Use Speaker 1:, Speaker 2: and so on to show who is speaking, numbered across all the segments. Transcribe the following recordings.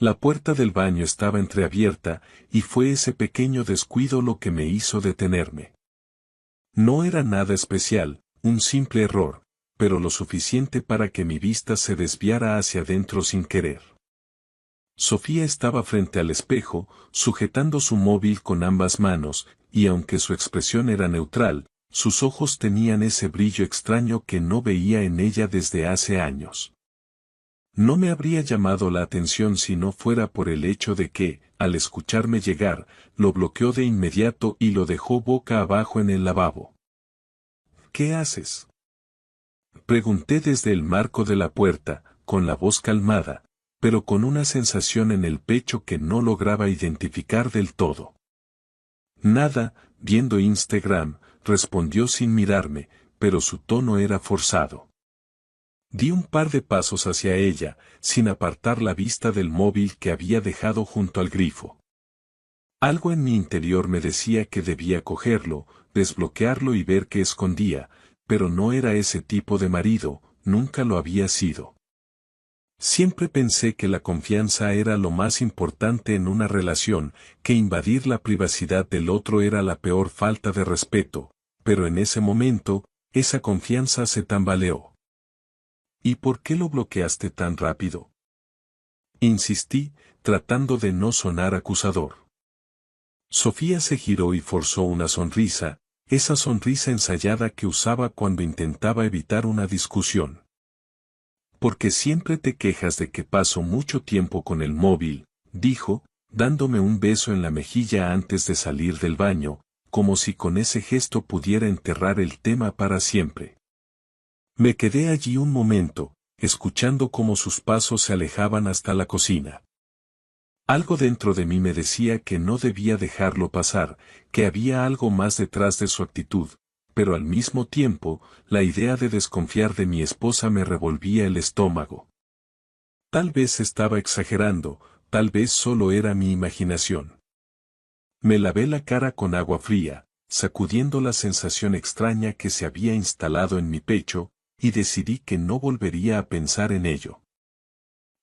Speaker 1: La puerta del baño estaba entreabierta, y fue ese pequeño descuido lo que me hizo detenerme. No era nada especial, un simple error, pero lo suficiente para que mi vista se desviara hacia adentro sin querer. Sofía estaba frente al espejo, sujetando su móvil con ambas manos, y aunque su expresión era neutral, sus ojos tenían ese brillo extraño que no veía en ella desde hace años. No me habría llamado la atención si no fuera por el hecho de que, al escucharme llegar, lo bloqueó de inmediato y lo dejó boca abajo en el lavabo. ¿Qué haces?, pregunté desde el marco de la puerta, con la voz calmada, pero con una sensación en el pecho que no lograba identificar del todo. Nada, viendo Instagram, respondió sin mirarme, pero su tono era forzado. Di un par de pasos hacia ella, sin apartar la vista del móvil que había dejado junto al grifo. Algo en mi interior me decía que debía cogerlo, desbloquearlo y ver qué escondía, pero no era ese tipo de marido, nunca lo había sido. Siempre pensé que la confianza era lo más importante en una relación, que invadir la privacidad del otro era la peor falta de respeto, pero en ese momento, esa confianza se tambaleó. ¿Y por qué lo bloqueaste tan rápido?, insistí, tratando de no sonar acusador. Sofía se giró y forzó una sonrisa, esa sonrisa ensayada que usaba cuando intentaba evitar una discusión. Porque siempre te quejas de que paso mucho tiempo con el móvil, dijo, dándome un beso en la mejilla antes de salir del baño, como si con ese gesto pudiera enterrar el tema para siempre. Me quedé allí un momento, escuchando cómo sus pasos se alejaban hasta la cocina. Algo dentro de mí me decía que no debía dejarlo pasar, que había algo más detrás de su actitud, pero al mismo tiempo, la idea de desconfiar de mi esposa me revolvía el estómago. Tal vez estaba exagerando, tal vez solo era mi imaginación. Me lavé la cara con agua fría, sacudiendo la sensación extraña que se había instalado en mi pecho, y decidí que no volvería a pensar en ello.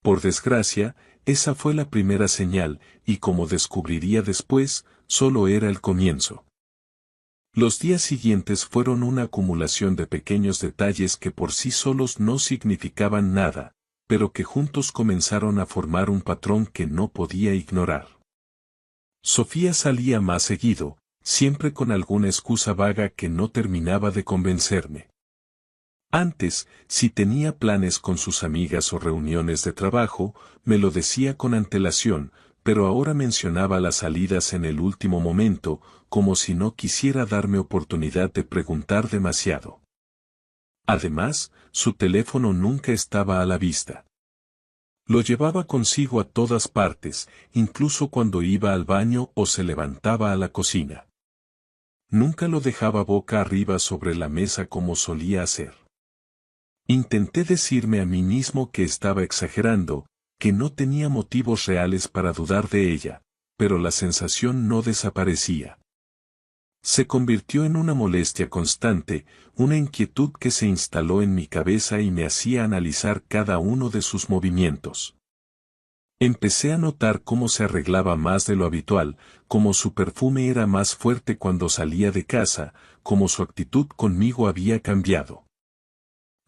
Speaker 1: Por desgracia, esa fue la primera señal, y como descubriría después, solo era el comienzo. Los días siguientes fueron una acumulación de pequeños detalles que por sí solos no significaban nada, pero que juntos comenzaron a formar un patrón que no podía ignorar. Sofía salía más seguido, siempre con alguna excusa vaga que no terminaba de convencerme. Antes, si tenía planes con sus amigas o reuniones de trabajo, me lo decía con antelación, pero ahora mencionaba las salidas en el último momento, como si no quisiera darme oportunidad de preguntar demasiado. Además, su teléfono nunca estaba a la vista. Lo llevaba consigo a todas partes, incluso cuando iba al baño o se levantaba a la cocina. Nunca lo dejaba boca arriba sobre la mesa como solía hacer. Intenté decirme a mí mismo que estaba exagerando, que no tenía motivos reales para dudar de ella, pero la sensación no desaparecía. Se convirtió en una molestia constante, una inquietud que se instaló en mi cabeza y me hacía analizar cada uno de sus movimientos. Empecé a notar cómo se arreglaba más de lo habitual, cómo su perfume era más fuerte cuando salía de casa, cómo su actitud conmigo había cambiado.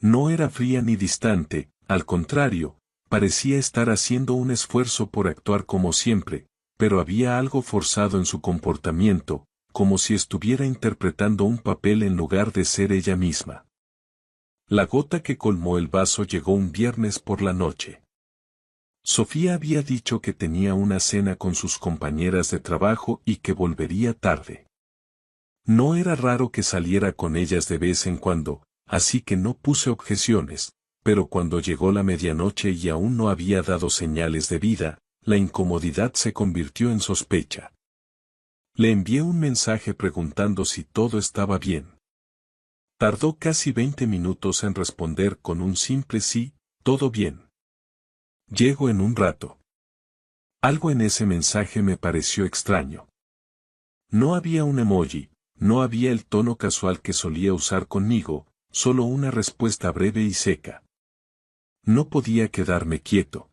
Speaker 1: No era fría ni distante, al contrario, parecía estar haciendo un esfuerzo por actuar como siempre, pero había algo forzado en su comportamiento, como si estuviera interpretando un papel en lugar de ser ella misma. La gota que colmó el vaso llegó un viernes por la noche. Sofía había dicho que tenía una cena con sus compañeras de trabajo y que volvería tarde. No era raro que saliera con ellas de vez en cuando, así que no puse objeciones, pero cuando llegó la medianoche y aún no había dado señales de vida, la incomodidad se convirtió en sospecha. Le envié un mensaje preguntando si todo estaba bien. Tardó casi 20 minutos en responder con un simple sí, todo bien. Llego en un rato. Algo en ese mensaje me pareció extraño. No había un emoji, no había el tono casual que solía usar conmigo, solo una respuesta breve y seca. No podía quedarme quieto.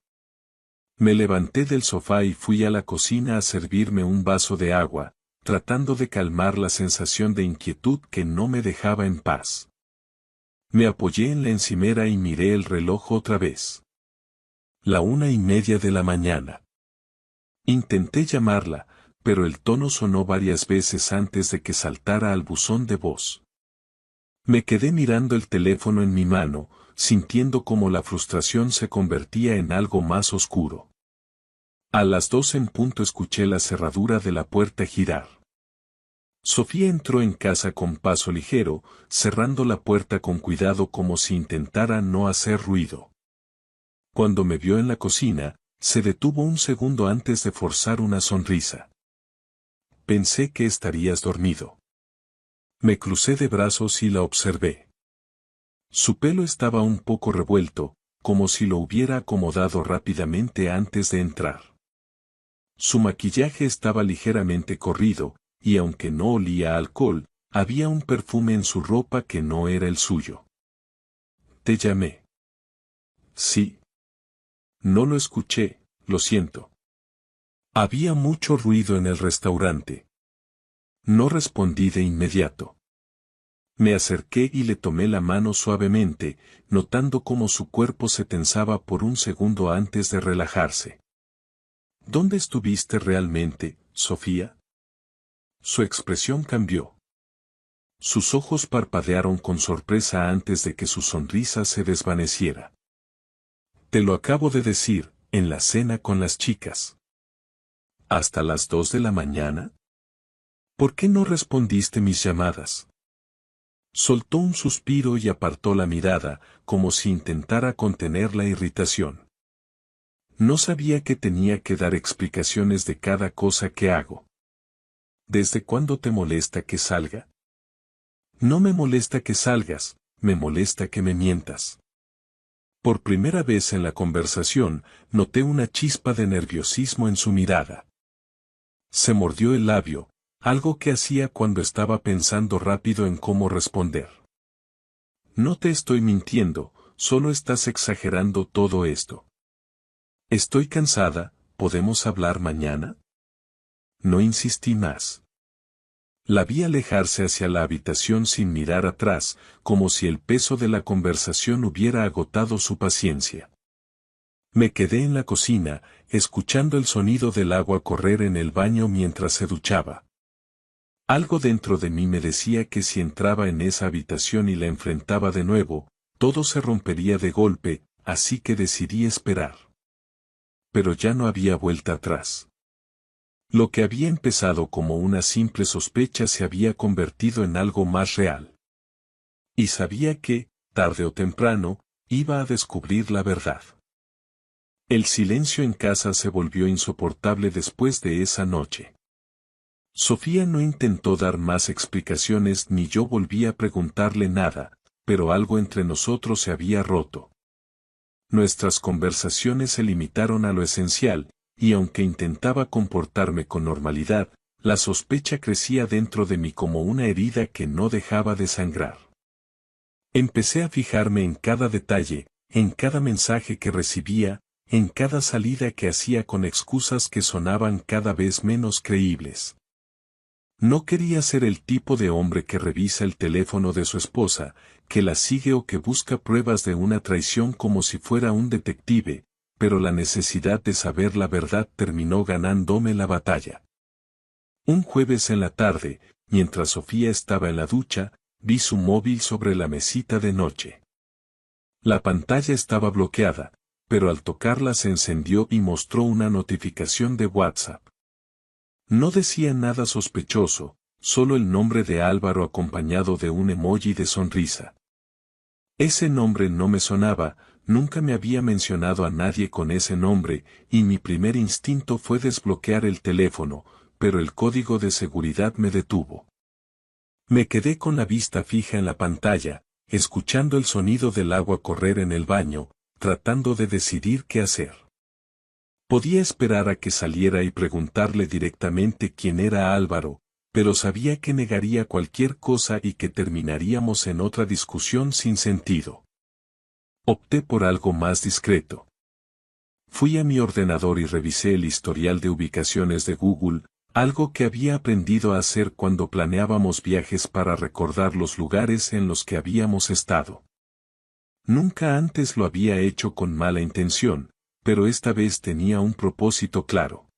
Speaker 1: Me levanté del sofá y fui a la cocina a servirme un vaso de agua, tratando de calmar la sensación de inquietud que no me dejaba en paz. Me apoyé en la encimera y miré el reloj otra vez. 1:30 de la mañana. Intenté llamarla, pero el tono sonó varias veces antes de que saltara al buzón de voz. Me quedé mirando el teléfono en mi mano, sintiendo cómo la frustración se convertía en algo más oscuro. A las 2 en punto escuché la cerradura de la puerta girar. Sofía entró en casa con paso ligero, cerrando la puerta con cuidado como si intentara no hacer ruido. Cuando me vio en la cocina, se detuvo un segundo antes de forzar una sonrisa. Pensé que estarías dormido. Me crucé de brazos y la observé. Su pelo estaba un poco revuelto, como si lo hubiera acomodado rápidamente antes de entrar. Su maquillaje estaba ligeramente corrido, y aunque no olía a alcohol, había un perfume en su ropa que no era el suyo. ¿Te llamé? Sí. No lo escuché, lo siento. Había mucho ruido en el restaurante. No respondí de inmediato. Me acerqué y le tomé la mano suavemente, notando cómo su cuerpo se tensaba por un segundo antes de relajarse. ¿Dónde estuviste realmente, Sofía? Su expresión cambió. Sus ojos parpadearon con sorpresa antes de que su sonrisa se desvaneciera. Te lo acabo de decir, en la cena con las chicas. ¿Hasta las 2 de la mañana? ¿Por qué no respondiste mis llamadas? Soltó un suspiro y apartó la mirada, como si intentara contener la irritación. No sabía que tenía que dar explicaciones de cada cosa que hago. ¿Desde cuándo te molesta que salga? No me molesta que salgas, me molesta que me mientas. Por primera vez en la conversación, noté una chispa de nerviosismo en su mirada. Se mordió el labio, algo que hacía cuando estaba pensando rápido en cómo responder. No te estoy mintiendo, solo estás exagerando todo esto. Estoy cansada, ¿podemos hablar mañana? No insistí más. La vi alejarse hacia la habitación sin mirar atrás, como si el peso de la conversación hubiera agotado su paciencia. Me quedé en la cocina, escuchando el sonido del agua correr en el baño mientras se duchaba. Algo dentro de mí me decía que si entraba en esa habitación y la enfrentaba de nuevo, todo se rompería de golpe, así que decidí esperar. Pero ya no había vuelta atrás. Lo que había empezado como una simple sospecha se había convertido en algo más real. Y sabía que, tarde o temprano, iba a descubrir la verdad. El silencio en casa se volvió insoportable después de esa noche. Sofía no intentó dar más explicaciones ni yo volví a preguntarle nada, pero algo entre nosotros se había roto. Nuestras conversaciones se limitaron a lo esencial, y aunque intentaba comportarme con normalidad, la sospecha crecía dentro de mí como una herida que no dejaba de sangrar. Empecé a fijarme en cada detalle, en cada mensaje que recibía, en cada salida que hacía con excusas que sonaban cada vez menos creíbles. No quería ser el tipo de hombre que revisa el teléfono de su esposa, que la sigue o que busca pruebas de una traición como si fuera un detective, pero la necesidad de saber la verdad terminó ganándome la batalla. Un jueves en la tarde, mientras Sofía estaba en la ducha, vi su móvil sobre la mesita de noche. La pantalla estaba bloqueada, pero al tocarla se encendió y mostró una notificación de WhatsApp. No decía nada sospechoso, solo el nombre de Álvaro acompañado de un emoji de sonrisa. Ese nombre no me sonaba, nunca me había mencionado a nadie con ese nombre, y mi primer instinto fue desbloquear el teléfono, pero el código de seguridad me detuvo. Me quedé con la vista fija en la pantalla, escuchando el sonido del agua correr en el baño, tratando de decidir qué hacer. Podía esperar a que saliera y preguntarle directamente quién era Álvaro, pero sabía que negaría cualquier cosa y que terminaríamos en otra discusión sin sentido. Opté por algo más discreto. Fui a mi ordenador y revisé el historial de ubicaciones de Google, algo que había aprendido a hacer cuando planeábamos viajes para recordar los lugares en los que habíamos estado. Nunca antes lo había hecho con mala intención, pero esta vez tenía un propósito claro.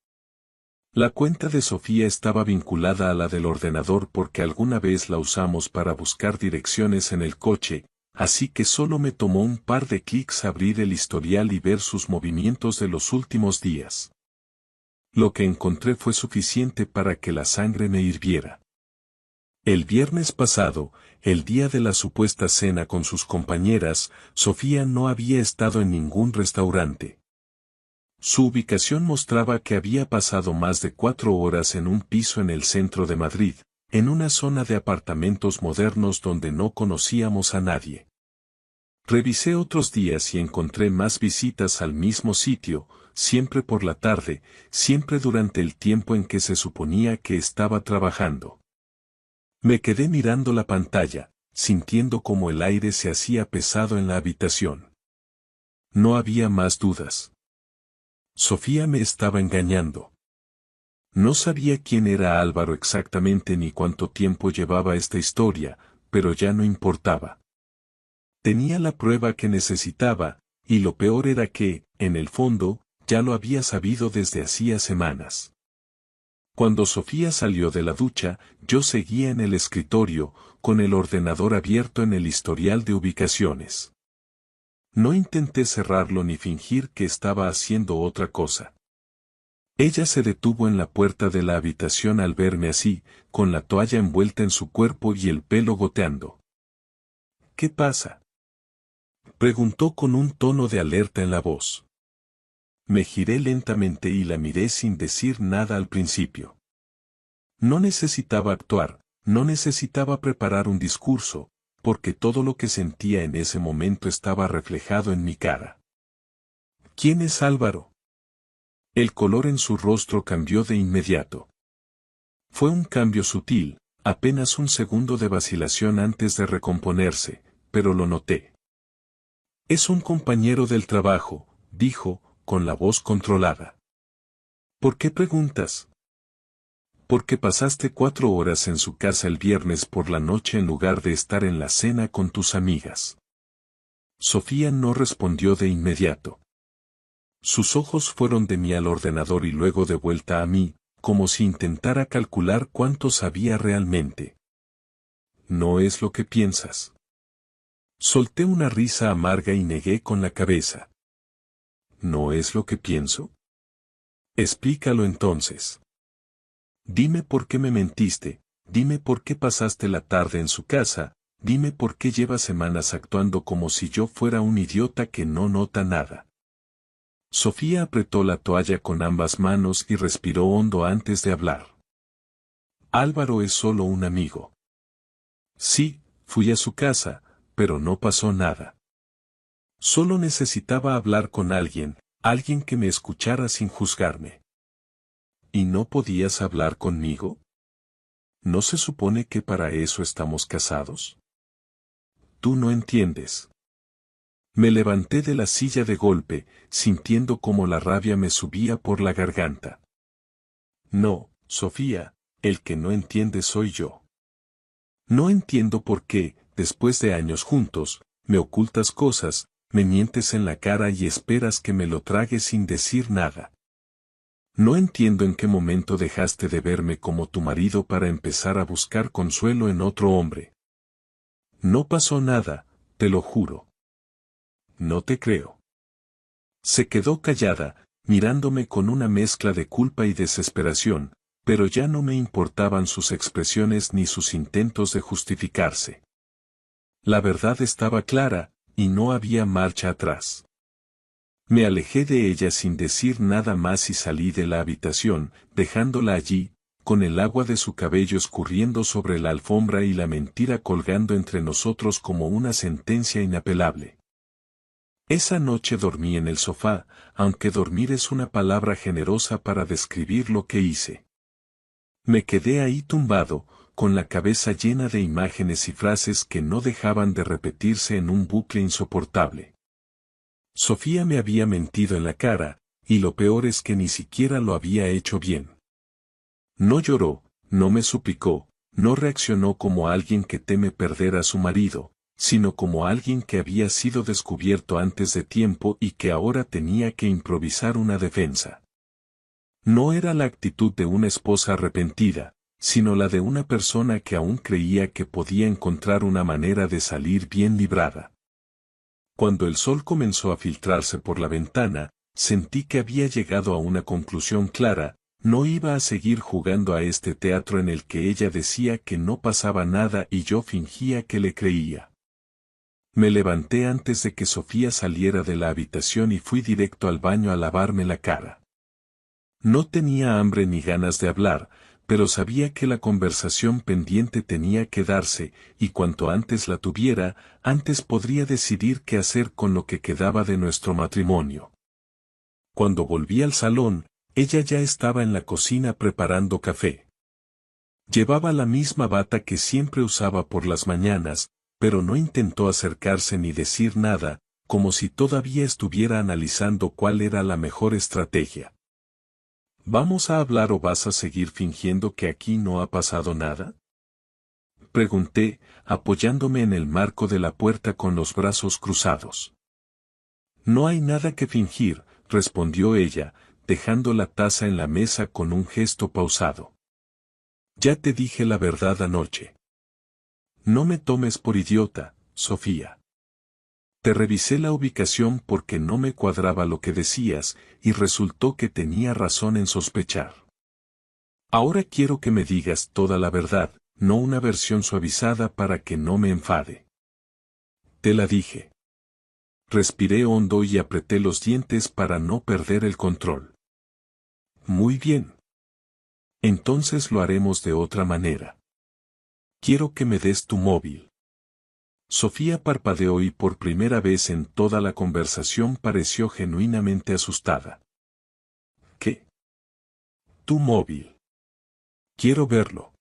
Speaker 1: La cuenta de Sofía estaba vinculada a la del ordenador porque alguna vez la usamos para buscar direcciones en el coche, así que solo me tomó un par de clics abrir el historial y ver sus movimientos de los últimos días. Lo que encontré fue suficiente para que la sangre me hirviera. El viernes pasado, el día de la supuesta cena con sus compañeras, Sofía no había estado en ningún restaurante. Su ubicación mostraba que había pasado más de 4 horas en un piso en el centro de Madrid, en una zona de apartamentos modernos donde no conocíamos a nadie. Revisé otros días y encontré más visitas al mismo sitio, siempre por la tarde, siempre durante el tiempo en que se suponía que estaba trabajando. Me quedé mirando la pantalla, sintiendo como el aire se hacía pesado en la habitación. No había más dudas. Sofía me estaba engañando. No sabía quién era Álvaro exactamente ni cuánto tiempo llevaba esta historia, pero ya no importaba. Tenía la prueba que necesitaba, y lo peor era que, en el fondo, ya lo había sabido desde hacía semanas. Cuando Sofía salió de la ducha, yo seguía en el escritorio, con el ordenador abierto en el historial de ubicaciones. No intenté cerrarlo ni fingir que estaba haciendo otra cosa. Ella se detuvo en la puerta de la habitación al verme así, con la toalla envuelta en su cuerpo y el pelo goteando. ¿Qué pasa?, preguntó con un tono de alerta en la voz. Me giré lentamente y la miré sin decir nada al principio. No necesitaba actuar, no necesitaba preparar un discurso, porque todo lo que sentía en ese momento estaba reflejado en mi cara. ¿Quién es Álvaro? El color en su rostro cambió de inmediato. Fue un cambio sutil, apenas un segundo de vacilación antes de recomponerse, pero lo noté. Es un compañero del trabajo, dijo, con la voz controlada. ¿Por qué preguntas? Porque pasaste 4 horas en su casa el viernes por la noche en lugar de estar en la cena con tus amigas. Sofía no respondió de inmediato. Sus ojos fueron de mí al ordenador y luego de vuelta a mí, como si intentara calcular cuánto sabía realmente. No es lo que piensas. Solté una risa amarga y negué con la cabeza. ¿No es lo que pienso? Explícalo entonces. Dime por qué me mentiste, dime por qué pasaste la tarde en su casa, dime por qué llevas semanas actuando como si yo fuera un idiota que no nota nada. Sofía apretó la toalla con ambas manos y respiró hondo antes de hablar. Álvaro es solo un amigo. Sí, fui a su casa, pero no pasó nada. Solo necesitaba hablar con alguien, alguien que me escuchara sin juzgarme. ¿Y no podías hablar conmigo? ¿No se supone que para eso estamos casados? Tú no entiendes. Me levanté de la silla de golpe, sintiendo como la rabia me subía por la garganta. No, Sofía, el que no entiende soy yo. No entiendo por qué, después de años juntos, me ocultas cosas, me mientes en la cara y esperas que me lo trague sin decir nada. No entiendo en qué momento dejaste de verme como tu marido para empezar a buscar consuelo en otro hombre. No pasó nada, te lo juro. No te creo. Se quedó callada, mirándome con una mezcla de culpa y desesperación, pero ya no me importaban sus expresiones ni sus intentos de justificarse. La verdad estaba clara, y no había marcha atrás. Me alejé de ella sin decir nada más y salí de la habitación, dejándola allí, con el agua de su cabello escurriendo sobre la alfombra y la mentira colgando entre nosotros como una sentencia inapelable. Esa noche dormí en el sofá, aunque dormir es una palabra generosa para describir lo que hice. Me quedé ahí tumbado, con la cabeza llena de imágenes y frases que no dejaban de repetirse en un bucle insoportable. Sofía me había mentido en la cara, y lo peor es que ni siquiera lo había hecho bien. No lloró, no me suplicó, no reaccionó como alguien que teme perder a su marido, sino como alguien que había sido descubierto antes de tiempo y que ahora tenía que improvisar una defensa. No era la actitud de una esposa arrepentida, sino la de una persona que aún creía que podía encontrar una manera de salir bien librada. Cuando el sol comenzó a filtrarse por la ventana, sentí que había llegado a una conclusión clara: no iba a seguir jugando a este teatro en el que ella decía que no pasaba nada y yo fingía que le creía. Me levanté antes de que Sofía saliera de la habitación y fui directo al baño a lavarme la cara. No tenía hambre ni ganas de hablar, pero sabía que la conversación pendiente tenía que darse, y cuanto antes la tuviera, antes podría decidir qué hacer con lo que quedaba de nuestro matrimonio. Cuando volví al salón, ella ya estaba en la cocina preparando café. Llevaba la misma bata que siempre usaba por las mañanas, pero no intentó acercarse ni decir nada, como si todavía estuviera analizando cuál era la mejor estrategia. ¿Vamos a hablar o vas a seguir fingiendo que aquí no ha pasado nada?, pregunté, apoyándome en el marco de la puerta con los brazos cruzados. No hay nada que fingir, respondió ella, dejando la taza en la mesa con un gesto pausado. Ya te dije la verdad anoche. No me tomes por idiota, Sofía. Te revisé la ubicación porque no me cuadraba lo que decías, y resultó que tenía razón en sospechar. Ahora quiero que me digas toda la verdad, no una versión suavizada para que no me enfade. Te la dije. Respiré hondo y apreté los dientes para no perder el control. Muy bien. Entonces lo haremos de otra manera. Quiero que me des tu móvil. Sofía parpadeó y por primera vez en toda la conversación pareció genuinamente asustada. ¿Qué? Tu móvil. Quiero verlo.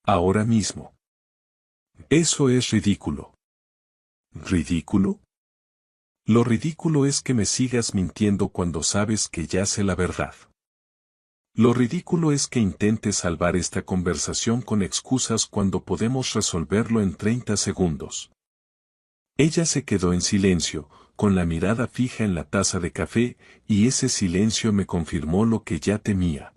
Speaker 1: Ahora mismo. Eso es ridículo. ¿Ridículo? Lo ridículo es que me sigas mintiendo cuando sabes que ya sé la verdad. Lo ridículo es que intentes salvar esta conversación con excusas cuando podemos resolverlo en 30 segundos. Ella se quedó en silencio, con la mirada fija en la taza de café, y ese silencio me confirmó lo que ya temía.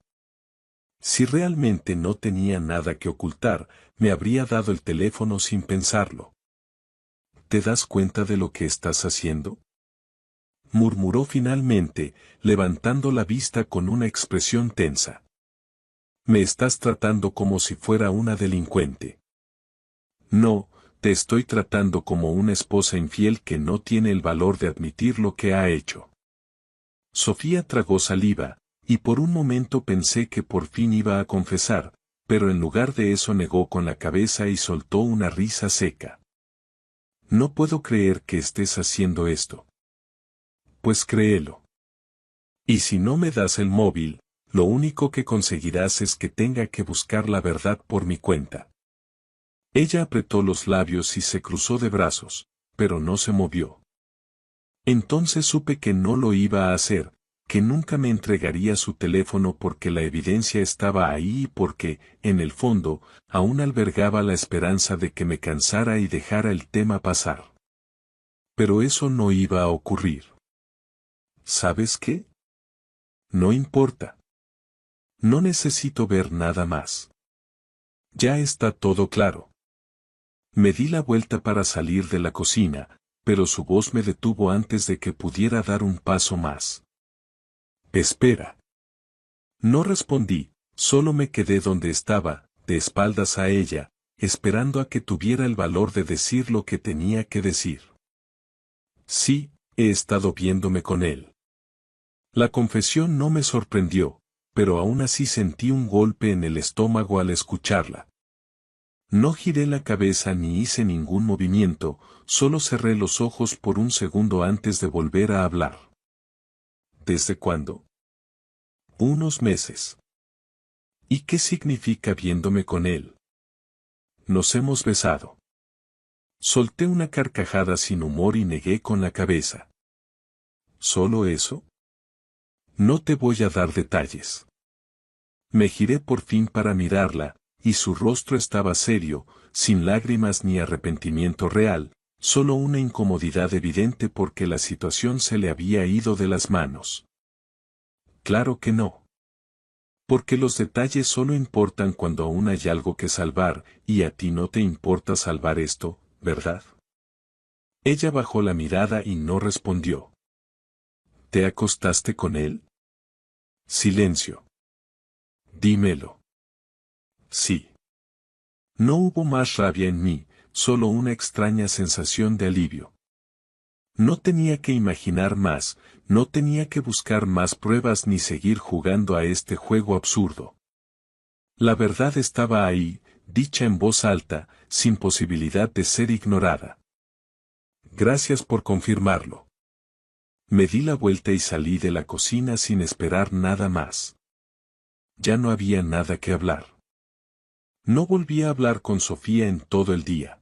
Speaker 1: Si realmente no tenía nada que ocultar, me habría dado el teléfono sin pensarlo. ¿Te das cuenta de lo que estás haciendo?, murmuró finalmente, levantando la vista con una expresión tensa. Me estás tratando como si fuera una delincuente. No, te estoy tratando como una esposa infiel que no tiene el valor de admitir lo que ha hecho. Sofía tragó saliva, y por un momento pensé que por fin iba a confesar, pero en lugar de eso negó con la cabeza y soltó una risa seca. No puedo creer que estés haciendo esto. Pues créelo. Y si no me das el móvil, lo único que conseguirás es que tenga que buscar la verdad por mi cuenta. Ella apretó los labios y se cruzó de brazos, pero no se movió. Entonces supe que no lo iba a hacer, que nunca me entregaría su teléfono porque la evidencia estaba ahí y porque, en el fondo, aún albergaba la esperanza de que me cansara y dejara el tema pasar. Pero eso no iba a ocurrir. ¿Sabes qué? No importa. No necesito ver nada más. Ya está todo claro. Me di la vuelta para salir de la cocina, pero su voz me detuvo antes de que pudiera dar un paso más. Espera. No respondí, solo me quedé donde estaba, de espaldas a ella, esperando a que tuviera el valor de decir lo que tenía que decir. Sí, he estado viéndome con él. La confesión no me sorprendió, pero aún así sentí un golpe en el estómago al escucharla. No giré la cabeza ni hice ningún movimiento, solo cerré los ojos por un segundo antes de volver a hablar. ¿Desde cuándo? Unos meses. ¿Y qué significa viéndome con él? Nos hemos besado. Solté una carcajada sin humor y negué con la cabeza. ¿Solo eso? No te voy a dar detalles. Me giré por fin para mirarla, y su rostro estaba serio, sin lágrimas ni arrepentimiento real, solo una incomodidad evidente porque la situación se le había ido de las manos. Claro que no. Porque los detalles solo importan cuando aún hay algo que salvar, y a ti no te importa salvar esto, ¿verdad? Ella bajó la mirada y no respondió. ¿Te acostaste con él? Silencio. Dímelo. Sí. No hubo más rabia en mí, solo una extraña sensación de alivio. No tenía que imaginar más, no tenía que buscar más pruebas ni seguir jugando a este juego absurdo. La verdad estaba ahí, dicha en voz alta, sin posibilidad de ser ignorada. Gracias por confirmarlo. Me di la vuelta y salí de la cocina sin esperar nada más. Ya no había nada que hablar. No volví a hablar con Sofía en todo el día.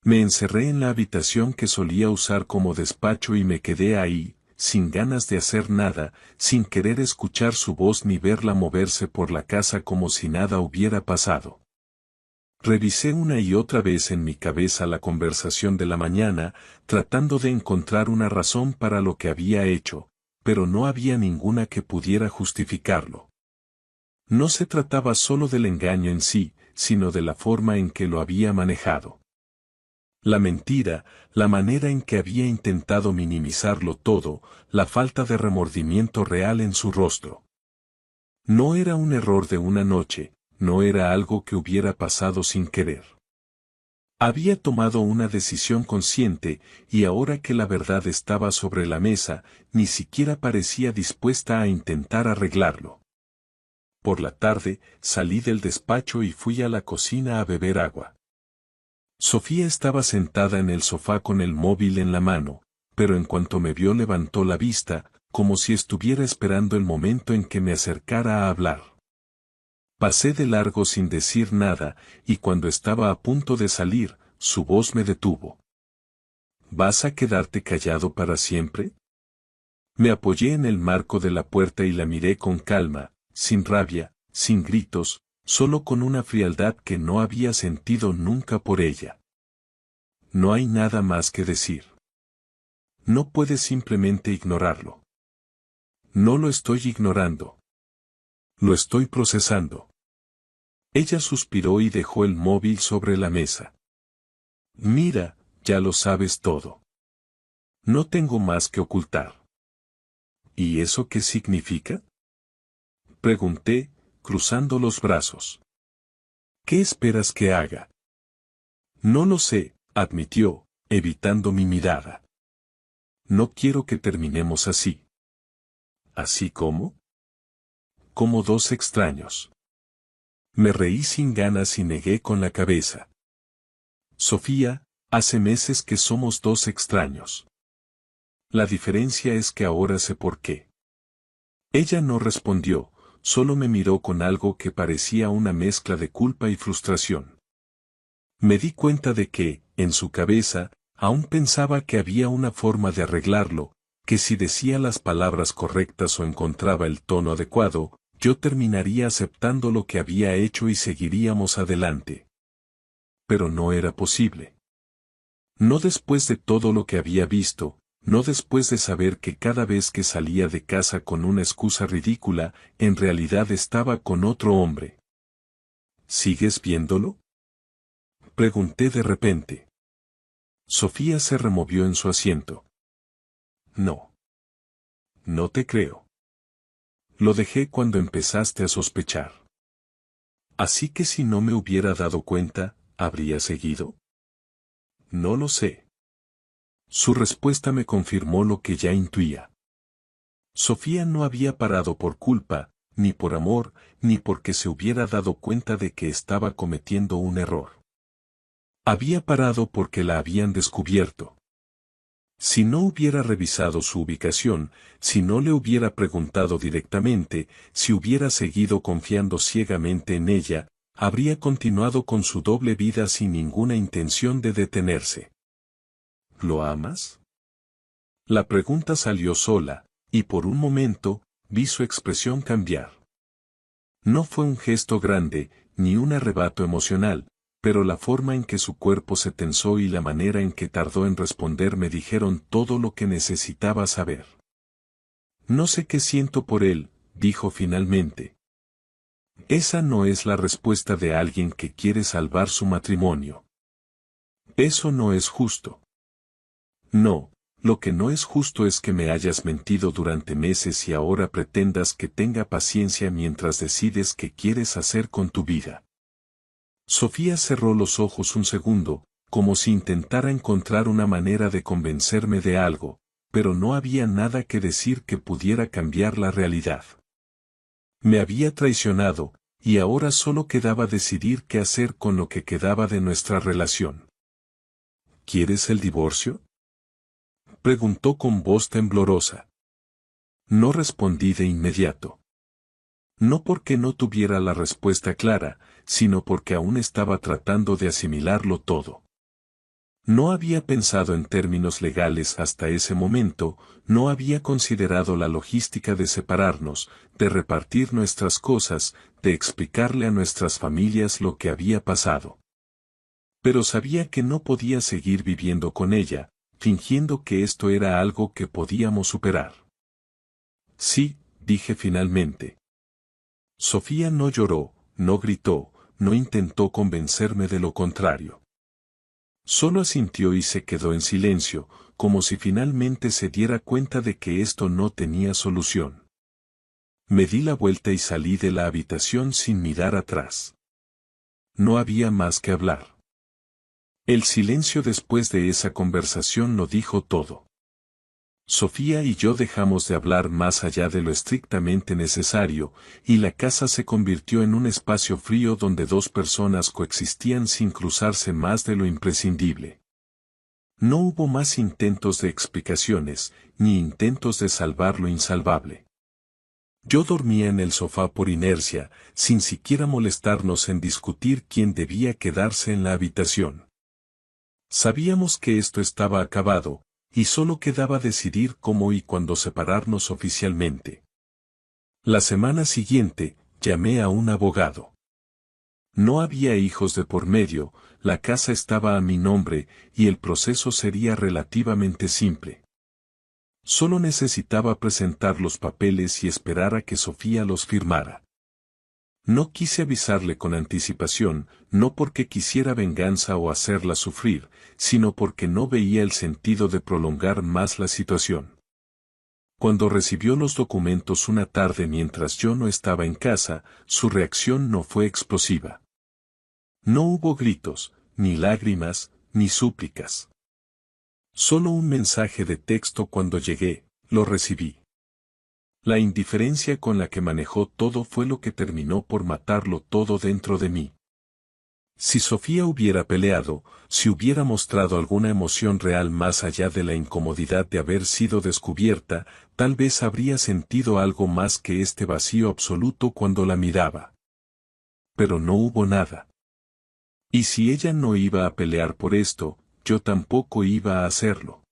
Speaker 1: Me encerré en la habitación que solía usar como despacho y me quedé ahí, sin ganas de hacer nada, sin querer escuchar su voz ni verla moverse por la casa como si nada hubiera pasado. Revisé una y otra vez en mi cabeza la conversación de la mañana, tratando de encontrar una razón para lo que había hecho, pero no había ninguna que pudiera justificarlo. No se trataba solo del engaño en sí, sino de la forma en que lo había manejado. La mentira, la manera en que había intentado minimizarlo todo, la falta de remordimiento real en su rostro. No era un error de una noche, no era algo que hubiera pasado sin querer. Había tomado una decisión consciente, y ahora que la verdad estaba sobre la mesa, ni siquiera parecía dispuesta a intentar arreglarlo. Por la tarde, salí del despacho y fui a la cocina a beber agua. Sofía estaba sentada en el sofá con el móvil en la mano, pero en cuanto me vio levantó la vista, como si estuviera esperando el momento en que me acercara a hablar. Pasé de largo sin decir nada, y cuando estaba a punto de salir, su voz me detuvo. ¿Vas a quedarte callado para siempre? Me apoyé en el marco de la puerta y la miré con calma, sin rabia, sin gritos, solo con una frialdad que no había sentido nunca por ella. No hay nada más que decir. No puedes simplemente ignorarlo. No lo estoy ignorando. Lo estoy procesando. Ella suspiró y dejó el móvil sobre la mesa. Mira, ya lo sabes todo. No tengo más que ocultar. ¿Y eso qué significa? Pregunté, cruzando los brazos. ¿Qué esperas que haga? No lo sé, admitió, evitando mi mirada. No quiero que terminemos así. ¿Así como? Como dos extraños. Me reí sin ganas y negué con la cabeza. Sofía, hace meses que somos dos extraños. La diferencia es que ahora sé por qué. Ella no respondió, solo me miró con algo que parecía una mezcla de culpa y frustración. Me di cuenta de que, en su cabeza, aún pensaba que había una forma de arreglarlo, que si decía las palabras correctas o encontraba el tono adecuado, yo terminaría aceptando lo que había hecho y seguiríamos adelante. Pero no era posible. No después de todo lo que había visto, no después de saber que cada vez que salía de casa con una excusa ridícula, en realidad estaba con otro hombre. ¿Sigues viéndolo? Pregunté de repente. Sofía se removió en su asiento. No. No te creo. Lo dejé cuando empezaste a sospechar. Así que si no me hubiera dado cuenta, ¿habría seguido? No lo sé. Su respuesta me confirmó lo que ya intuía. Sofía no había parado por culpa, ni por amor, ni porque se hubiera dado cuenta de que estaba cometiendo un error. Había parado porque la habían descubierto. Si no hubiera revisado su ubicación, si no le hubiera preguntado directamente, si hubiera seguido confiando ciegamente en ella, habría continuado con su doble vida sin ninguna intención de detenerse. ¿Lo amas? La pregunta salió sola, y por un momento, vi su expresión cambiar. No fue un gesto grande, ni un arrebato emocional, pero la forma en que su cuerpo se tensó y la manera en que tardó en responder me dijeron todo lo que necesitaba saber. No sé qué siento por él, dijo finalmente. Esa no es la respuesta de alguien que quiere salvar su matrimonio. Eso no es justo. No, lo que no es justo es que me hayas mentido durante meses y ahora pretendas que tenga paciencia mientras decides qué quieres hacer con tu vida. Sofía cerró los ojos un segundo, como si intentara encontrar una manera de convencerme de algo, pero no había nada que decir que pudiera cambiar la realidad. Me había traicionado, y ahora solo quedaba decidir qué hacer con lo que quedaba de nuestra relación. ¿Quieres el divorcio?, preguntó con voz temblorosa. No respondí de inmediato. No porque no tuviera la respuesta clara, sino porque aún estaba tratando de asimilarlo todo. No había pensado en términos legales hasta ese momento, no había considerado la logística de separarnos, de repartir nuestras cosas, de explicarle a nuestras familias lo que había pasado. Pero sabía que no podía seguir viviendo con ella, fingiendo que esto era algo que podíamos superar. Sí, dije finalmente. Sofía no lloró, no gritó, no intentó convencerme de lo contrario. Solo asintió y se quedó en silencio, como si finalmente se diera cuenta de que esto no tenía solución. Me di la vuelta y salí de la habitación sin mirar atrás. No había más que hablar. El silencio después de esa conversación lo dijo todo. Sofía y yo dejamos de hablar más allá de lo estrictamente necesario, y la casa se convirtió en un espacio frío donde dos personas coexistían sin cruzarse más de lo imprescindible. No hubo más intentos de explicaciones, ni intentos de salvar lo insalvable. Yo dormía en el sofá por inercia, sin siquiera molestarnos en discutir quién debía quedarse en la habitación. Sabíamos que esto estaba acabado, y solo quedaba decidir cómo y cuándo separarnos oficialmente. La semana siguiente, llamé a un abogado. No había hijos de por medio, la casa estaba a mi nombre, y el proceso sería relativamente simple. Solo necesitaba presentar los papeles y esperar a que Sofía los firmara. No quise avisarle con anticipación, no porque quisiera venganza o hacerla sufrir, sino porque no veía el sentido de prolongar más la situación. Cuando recibió los documentos una tarde mientras yo no estaba en casa, su reacción no fue explosiva. No hubo gritos, ni lágrimas, ni súplicas. Solo un mensaje de texto cuando llegué, lo recibí. La indiferencia con la que manejó todo fue lo que terminó por matarlo todo dentro de mí. Si Sofía hubiera peleado, si hubiera mostrado alguna emoción real más allá de la incomodidad de haber sido descubierta, tal vez habría sentido algo más que este vacío absoluto cuando la miraba. Pero no hubo nada. Y si ella no iba a pelear por esto, yo tampoco iba a hacerlo.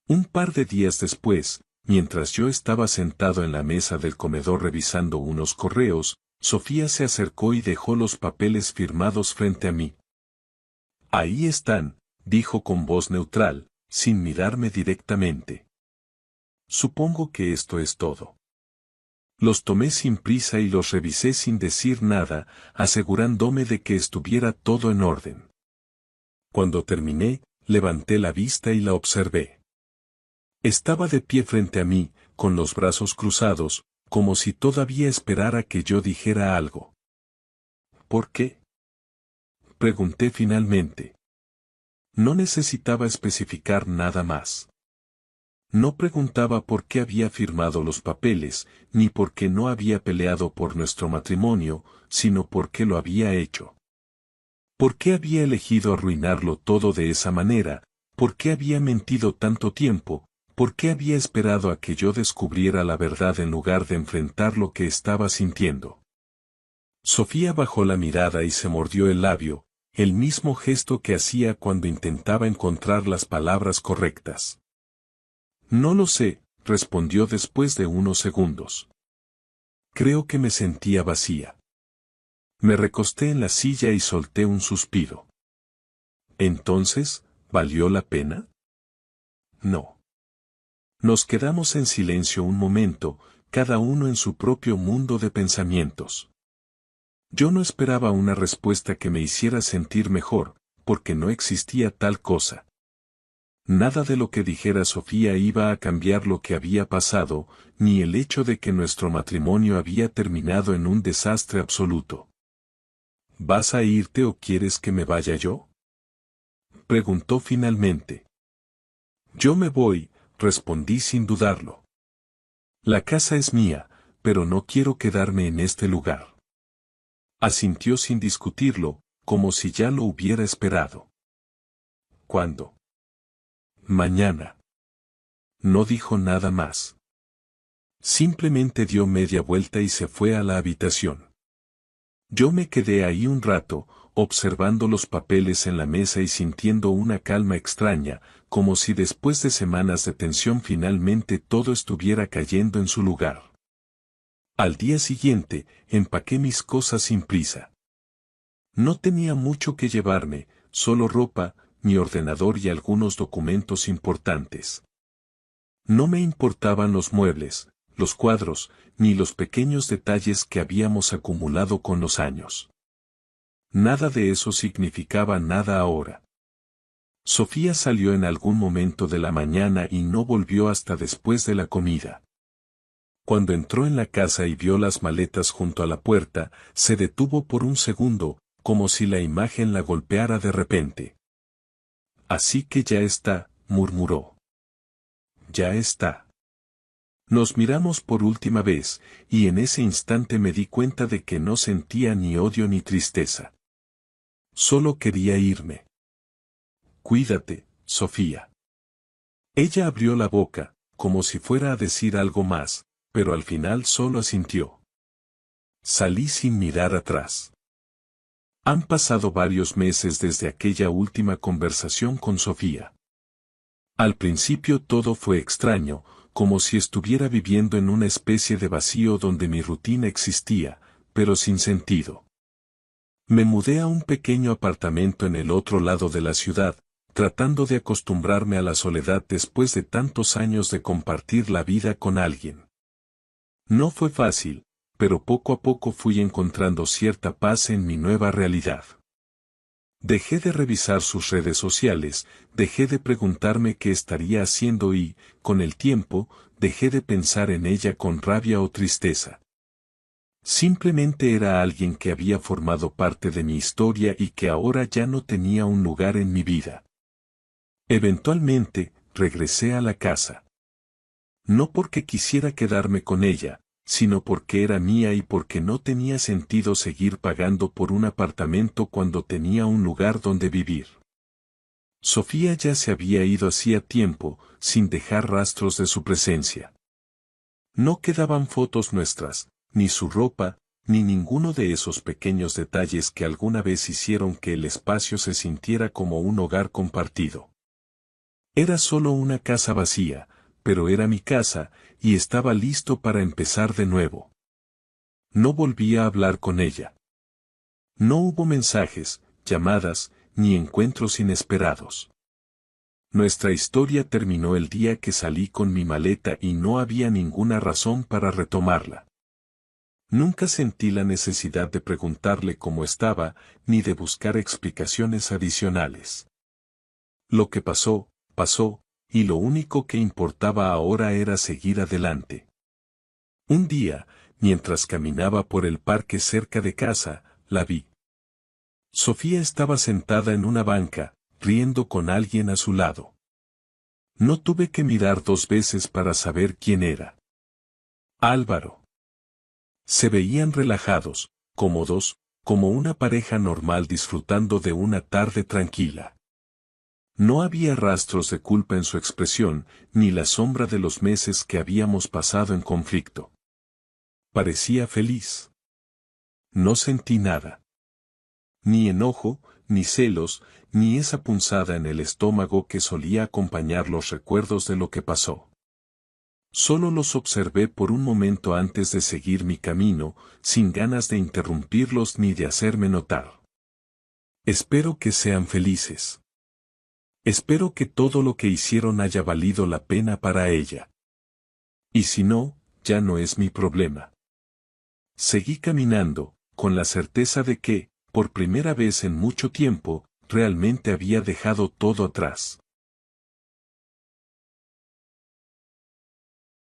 Speaker 1: Un par de días después, mientras yo estaba sentado en la mesa del comedor revisando unos correos, Sofía se acercó y dejó los papeles firmados frente a mí. Ahí están, dijo con voz neutral, sin mirarme directamente. Supongo que esto es todo. Los tomé sin prisa y los revisé sin decir nada, asegurándome de que estuviera todo en orden. Cuando terminé, levanté la vista y la observé. Estaba de pie frente a mí, con los brazos cruzados, como si todavía esperara que yo dijera algo. ¿Por qué?, pregunté finalmente. No necesitaba especificar nada más. No preguntaba por qué había firmado los papeles, ni por qué no había peleado por nuestro matrimonio, sino por qué lo había hecho. ¿Por qué había elegido arruinarlo todo de esa manera? ¿Por qué había mentido tanto tiempo? ¿Por qué había esperado a que yo descubriera la verdad en lugar de enfrentar lo que estaba sintiendo? Sofía bajó la mirada y se mordió el labio, el mismo gesto que hacía cuando intentaba encontrar las palabras correctas. No lo sé, respondió después de unos segundos. Creo que me sentía vacía. Me recosté en la silla y solté un suspiro. Entonces, ¿valió la pena? No. Nos quedamos en silencio un momento, cada uno en su propio mundo de pensamientos. Yo no esperaba una respuesta que me hiciera sentir mejor, porque no existía tal cosa. Nada de lo que dijera Sofía iba a cambiar lo que había pasado, ni el hecho de que nuestro matrimonio había terminado en un desastre absoluto. ¿Vas a irte o quieres que me vaya yo?, preguntó finalmente. Yo me voy, respondí sin dudarlo. La casa es mía, pero no quiero quedarme en este lugar. Asintió sin discutirlo, como si ya lo hubiera esperado. ¿Cuándo? Mañana. No dijo nada más. Simplemente dio media vuelta y se fue a la habitación. Yo me quedé ahí un rato, observando los papeles en la mesa y sintiendo una calma extraña, como si después de semanas de tensión finalmente todo estuviera cayendo en su lugar. Al día siguiente, empaqué mis cosas sin prisa. No tenía mucho que llevarme, solo ropa, mi ordenador y algunos documentos importantes. No me importaban los muebles, los cuadros, ni los pequeños detalles que habíamos acumulado con los años. Nada de eso significaba nada ahora. Sofía salió en algún momento de la mañana y no volvió hasta después de la comida. Cuando entró en la casa y vio las maletas junto a la puerta, se detuvo por un segundo, como si la imagen la golpeara de repente. Así que ya está, murmuró. Ya está. Nos miramos por última vez, y en ese instante me di cuenta de que no sentía ni odio ni tristeza. Solo quería irme. Cuídate, Sofía. Ella abrió la boca, como si fuera a decir algo más, pero al final solo asintió. Salí sin mirar atrás. Han pasado varios meses desde aquella última conversación con Sofía. Al principio todo fue extraño, como si estuviera viviendo en una especie de vacío donde mi rutina existía, pero sin sentido. Me mudé a un pequeño apartamento en el otro lado de la ciudad, tratando de acostumbrarme a la soledad después de tantos años de compartir la vida con alguien. No fue fácil, pero poco a poco fui encontrando cierta paz en mi nueva realidad. Dejé de revisar sus redes sociales, dejé de preguntarme qué estaría haciendo y, con el tiempo, dejé de pensar en ella con rabia o tristeza. Simplemente era alguien que había formado parte de mi historia y que ahora ya no tenía un lugar en mi vida. Eventualmente, regresé a la casa. No porque quisiera quedarme con ella, sino porque era mía y porque no tenía sentido seguir pagando por un apartamento cuando tenía un lugar donde vivir. Sofía ya se había ido hacía tiempo, sin dejar rastros de su presencia. No quedaban fotos nuestras, ni su ropa, ni ninguno de esos pequeños detalles que alguna vez hicieron que el espacio se sintiera como un hogar compartido. Era solo una casa vacía, pero era mi casa, y estaba listo para empezar de nuevo. No volví a hablar con ella. No hubo mensajes, llamadas, ni encuentros inesperados. Nuestra historia terminó el día que salí con mi maleta y no había ninguna razón para retomarla. Nunca sentí la necesidad de preguntarle cómo estaba, ni de buscar explicaciones adicionales. Lo que pasó, pasó, y lo único que importaba ahora era seguir adelante. Un día, mientras caminaba por el parque cerca de casa, la vi. Sofía estaba sentada en una banca, riendo con alguien a su lado. No tuve que mirar dos veces para saber quién era. Álvaro. Se veían relajados, cómodos, como una pareja normal disfrutando de una tarde tranquila. No había rastros de culpa en su expresión, ni la sombra de los meses que habíamos pasado en conflicto. Parecía feliz. No sentí nada. Ni enojo, ni celos, ni esa punzada en el estómago que solía acompañar los recuerdos de lo que pasó. Solo los observé por un momento antes de seguir mi camino, sin ganas de interrumpirlos ni de hacerme notar. Espero que sean felices. Espero que todo lo que hicieron haya valido la pena para ella. Y si no, ya no es mi problema. Seguí caminando, con la certeza de que, por primera vez en mucho tiempo, realmente había dejado todo atrás.